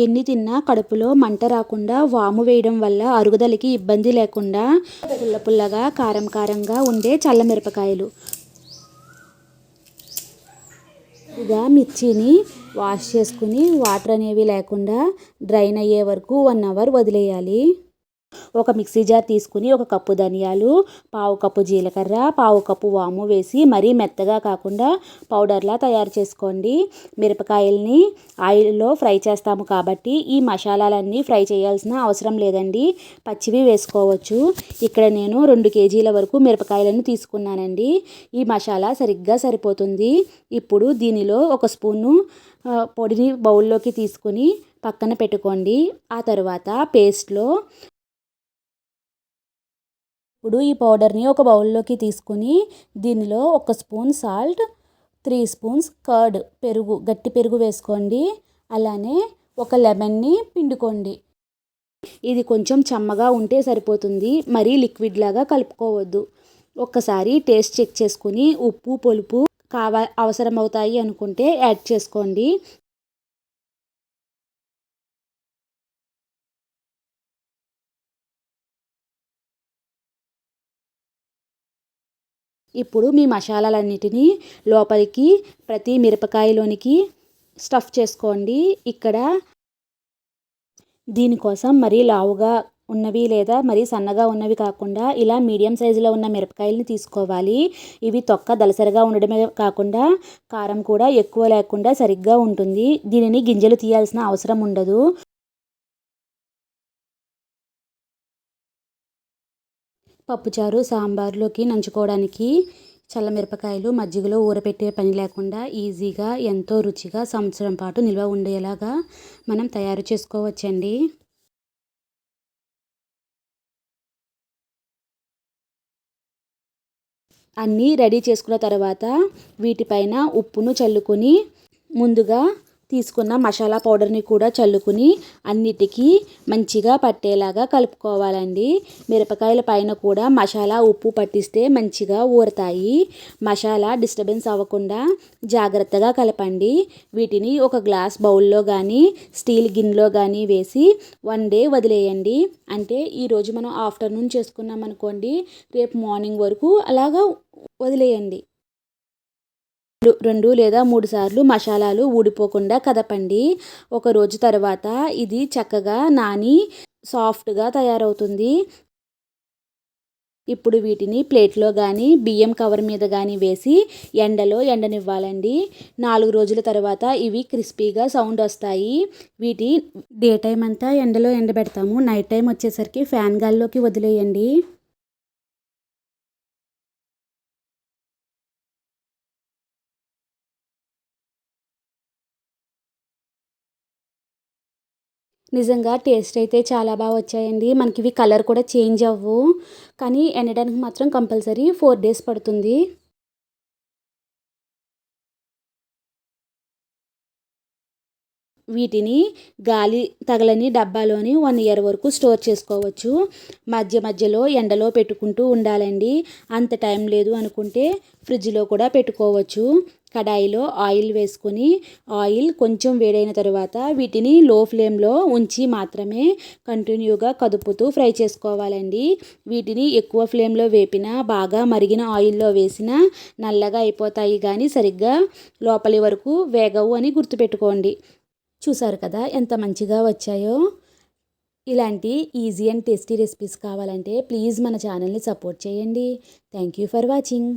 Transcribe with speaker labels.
Speaker 1: ఎన్ని తిన్నా కడుపులో మంట రాకుండా వాము వేయడం వల్ల అరుగుదలకి ఇబ్బంది లేకుండా పుల్ల పుల్లగా కారం కారంగా ఉండే చల్లమిరపకాయలు. ఇక మిర్చిని వాష్ చేసుకుని వాటర్ అనేవి లేకుండా డ్రైన్ అయ్యే వరకు 1 అవర్ వదిలేయాలి. ఒక మిక్సీ జార్ తీసుకుని 1 కప్పు ధనియాలు, పావు కప్పు జీలకర్ర, పావు కప్పు వాము వేసి మరీ మెత్తగా కాకుండా పౌడర్లా తయారు చేసుకోండి. మిరపకాయల్ని ఆయిల్లో ఫ్రై చేస్తాము కాబట్టి ఈ మసాలాలన్నీ ఫ్రై చేయాల్సిన అవసరం లేదండి, పచ్చివి వేసుకోవచ్చు. ఇక్కడ నేను 2 కేజీల వరకు మిరపకాయలను తీసుకున్నానండి. ఈ మసాలా సరిగ్గా సరిపోతుంది. ఇప్పుడు దీనిలో 1 స్పూను పొడిని బౌల్లోకి తీసుకుని పక్కన పెట్టుకోండి. ఆ తర్వాత పేస్ట్లో ఇప్పుడు ఈ పౌడర్ని ఒక బౌల్లోకి తీసుకుని దీనిలో 1 స్పూన్ సాల్ట్, 3 స్పూన్స్ కర్డ్ పెరుగు, గట్టి పెరుగు వేసుకోండి. అలానే 1 లెమన్ని పిండుకోండి. ఇది కొంచెం చెమ్మగా ఉంటే సరిపోతుంది, మరీ లిక్విడ్ లాగా కలుపుకోవద్దు. ఒక్కసారి టేస్ట్ చెక్ చేసుకుని ఉప్పు పులుపు అవసరమవుతాయి అనుకుంటే యాడ్ చేసుకోండి. ఇప్పుడు మీ మసాలాలన్నిటినీ లోపలికి ప్రతి మిరపకాయలోనికి స్టఫ్ చేసుకోండి. ఇక్కడ దీనికోసం మరీ లావుగా ఉన్నవి లేదా మరీ సన్నగా ఉన్నవి కాకుండా ఇలా మీడియం సైజులో ఉన్న మిరపకాయలని తీసుకోవాలి. ఇవి తొక్క దలసరిగా ఉండడమే కాకుండా కారం కూడా ఎక్కువ లేకుండా సరిగ్గా ఉంటుంది. దీనిని గింజలు తీయాల్సిన అవసరం ఉండదు. పప్పుచారు సాంబార్లోకి నంచుకోవడానికి చల్లమిరపకాయలు మజ్జిగలో ఊరపెట్టే పని లేకుండా ఈజీగా ఎంతో రుచిగా సంవత్సరం పాటు నిల్వ ఉండేలాగా మనం తయారు చేసుకోవచ్చండి. అన్నీ రెడీ చేసుకున్న తర్వాత వీటిపైన ఉప్పును చల్లుకొని ముందుగా తీసుకున్న మసాలా పౌడర్ని కూడా చల్లుకుని అన్నిటికీ మంచిగా పట్టేలాగా కలుపుకోవాలండి. మిరపకాయల పైన కూడా మసాలా ఉప్పు పట్టిస్తే మంచిగా ఊరతాయి. మసాలా డిస్టర్బెన్స్ అవ్వకుండా జాగ్రత్తగా కలపండి. వీటిని ఒక గ్లాస్ బౌల్లో కానీ స్టీల్ గిన్నెలో కానీ వేసి 1 డే వదిలేయండి. అంటే ఈరోజు మనం ఆఫ్టర్నూన్ చేసుకున్నాం అనుకోండి, రేపు మార్నింగ్ వరకు అలాగా వదిలేయండి. 2 లేదా 3 సార్లు మసాలాలు ఊడిపోకుండా కదపండి. 1 రోజు తర్వాత ఇది చక్కగా నాని సాఫ్ట్గా తయారవుతుంది. ఇప్పుడు వీటిని ప్లేట్లో కానీ బియ్యం కవర్ మీద కానీ వేసి ఎండలో ఎండనివ్వాలండి. 4 రోజుల తర్వాత ఇవి క్రిస్పీగా సౌండ్ వస్తాయి. వీటి డే టైం అంతా ఎండలో ఎండబెడతాము, నైట్ టైం వచ్చేసరికి ఫ్యాన్ గాల్లోకి వదిలేయండి. నిజంగా టేస్ట్ అయితే చాలా బాగా వచ్చాయండి. మనకి ఇవి కలర్ కూడా చేంజ్ అవ్వవు, కానీ ఎండడానికి మాత్రం కంపల్సరీ 4 డేస్ పడుతుంది. వీటిని గాలి తగలని డబ్బాలోని 1 ఇయర్ వరకు స్టోర్ చేసుకోవచ్చు. మధ్య మధ్యలో ఎండలో పెట్టుకుంటూ ఉండాలండి. అంత టైం లేదు అనుకుంటే ఫ్రిడ్జ్లో కూడా పెట్టుకోవచ్చు. కడాయిలో ఆయిల్ వేసుకొని ఆయిల్ కొంచెం వేడైన తర్వాత వీటిని లో ఫ్లేమ్లో ఉంచి మాత్రమే కంటిన్యూగా కదుపుతూ ఫ్రై చేసుకోవాలండి. వీటిని ఎక్కువ ఫ్లేమ్లో వేపినా బాగా మరిగిన ఆయిల్లో వేసినా నల్లగా అయిపోతాయి, కానీ సరిగ్గా లోపలి వరకు వేగవు అని గుర్తుపెట్టుకోండి. చూసారు కదా ఎంత మంచిగా వచ్చాయో. ఇలాంటి ఈజీ అండ్ టేస్టీ రెసిపీస్ కావాలంటే ప్లీజ్ మన ఛానల్ని సపోర్ట్ చేయండి. Thank you for watching.